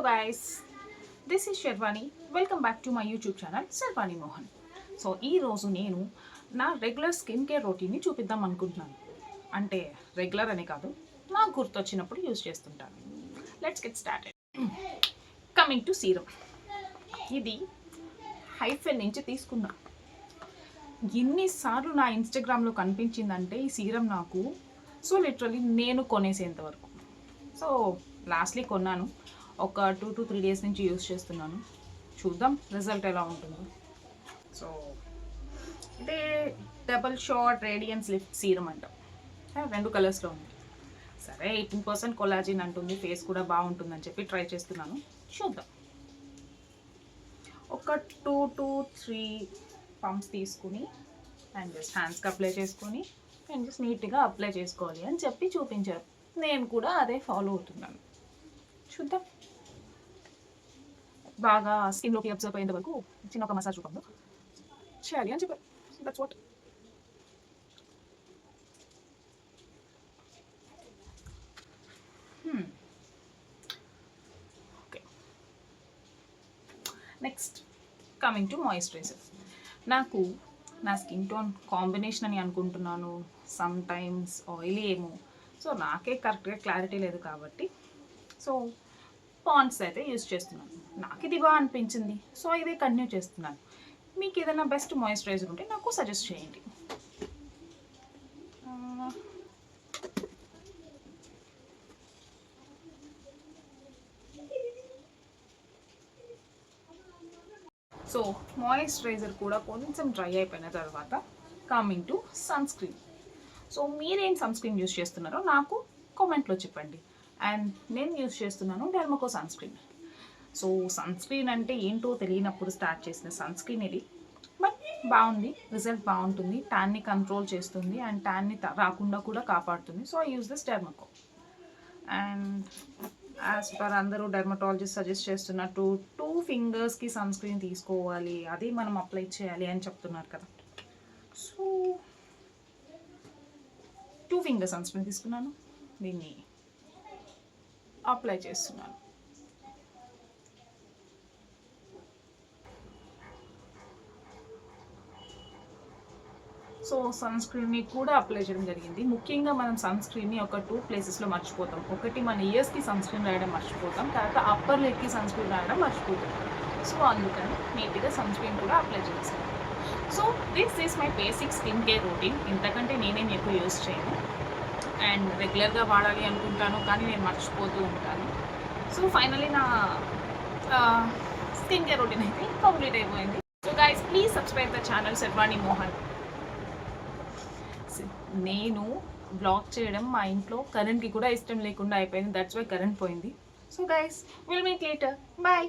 Hello guys, this is Shervani. Welcome back to my YouTube channel Shervani Mohan. So ఈరోజు నేను నా regular skin care రొటీన్ని చూపిద్దాం అనుకుంటున్నాను. అంటే రెగ్యులర్ అని కాదు, నాకు గుర్తొచ్చినప్పుడు యూజ్ చేస్తుంటాను. Let's get started. Coming to serum. ఇది హైఫెన్ నుంచి తీసుకున్నా. ఎన్నిసార్లు నా ఇన్స్టాగ్రామ్లో కనిపించిందంటే ఈ సీరం నాకు, సో లిటరలీ నేను కొనేసేంత వరకు. సో లాస్ట్లీ కొన్నాను, ఒక 2 to 3 days నుంచి యూజ్ చేస్తున్నాను. చూద్దాం రిజల్ట్ ఎలా ఉంటుందో. సో ఇదే double shot radiance lift serum అంట, 2 కలర్స్లో ఉంది. సరే 18% కొలాజిన్ అంటుంది, ఫేస్ కూడా బాగుంటుందని చెప్పి ట్రై చేస్తున్నాను. చూద్దాం. ఒక 2 to 3 పంప్స్ తీసుకుని అండ్ జస్ట్ హ్యాండ్స్కి అప్లై చేసుకొని అండ్ జస్ట్ నీట్గా అప్లై చేసుకోవాలి అని చెప్పి చూపించారు. నేను కూడా అదే ఫాలో అవుతున్నాను. చూద్దాం. బాగా స్కిన్లోకి అబ్జర్వ్ అయ్యేంత వరకు చిన్న ఒక మసాజ్ రూపంలో చేయాలి అని చెప్పారు. That's what. Okay, next coming to moisturiser. నాకు నా స్కిన్ టోన్ కాంబినేషన్ అని అనుకుంటున్నాను, సమ్ టైమ్స్ ఆయిలీ ఏమో. సో నాకే కరెక్ట్గా క్లారిటీ లేదు కాబట్టి సో పాండ్స్ అయితే యూజ్ చేస్తున్నాను. నాకు ఇది బాగా అనిపించింది, సో ఇదే కంటిన్యూ చేస్తున్నాను. మీకు ఏదైనా బెస్ట్ మాయిశ్చరైజర్ ఉంటే నాకు సజెస్ట్ చేయండి. సో మాయిశ్చరైజర్ కూడా కొంచెం డ్రై అయిపోయిన తర్వాత coming to sunscreen. So మీరేం సన్ స్క్రీన్ యూజ్ చేస్తున్నారో నాకు కామెంట్లో చెప్పండి. అండ్ నేను యూజ్ చేస్తున్నాను Dermaco sunscreen. So sunscreen అంటే ఏంటో తెలియనప్పుడు స్టార్ట్ చేసిన సన్ స్క్రీన్ ఇది. బట్ బాగుంది, రిజల్ట్ బాగుంటుంది, ట్యాన్ని కంట్రోల్ చేస్తుంది అండ్ ట్యాన్ని రాకుండా కూడా కాపాడుతుంది. So I use this Dermaco. And as per అందరూ డెర్మటాలజిస్ట్ సజెస్ట్ చేస్తున్నట్టు 2 ఫింగర్స్కి సన్ స్క్రీన్ తీసుకోవాలి, అది మనం అప్లై చేయాలి అని చెప్తున్నారు కదా. సో 2 ఫింగర్ సన్ స్క్రీన్ తీసుకున్నాను, దీన్ని అప్లై చేస్తున్నాను. సో సన్ స్క్రీన్ని కూడా అప్లై చేయడం జరిగింది. ముఖ్యంగా మనం సన్ స్క్రీన్ని ఒక 2 ప్లేసెస్లో మర్చిపోతాం. ఒకటి మన ఇయర్స్కి సన్ స్క్రీన్ రాయడం మర్చిపోతాం, తర్వాత అప్పర్ లెగ్కి సన్ స్క్రీన్ రాయడం మర్చిపోతాం. సో అందుకని నీట్గా సన్ స్క్రీన్ కూడా అప్లై చేస్తాను. So this is my basic skin care routine. ఇంతకంటే నేనేం ఎక్కువ యూజ్ చేయను అండ్ రెగ్యులర్గా వాడాలి అనుకుంటాను, కానీ నేను మర్చిపోతూ ఉంటాను. సో ఫైనలీ నా స్కిన్ కేర్ రొటీన్ అయితే కంప్లీట్ అయిపోయింది. So guys please subscribe the channel Sharvani Mohan. నేను బ్లాగ్ చేయడం మా ఇంట్లో కరెంట్కి కూడా ఇష్టం లేకుండా అయిపోయింది, దట్స్ వై కరెంట్ పోయింది. So guys will meet later, bye.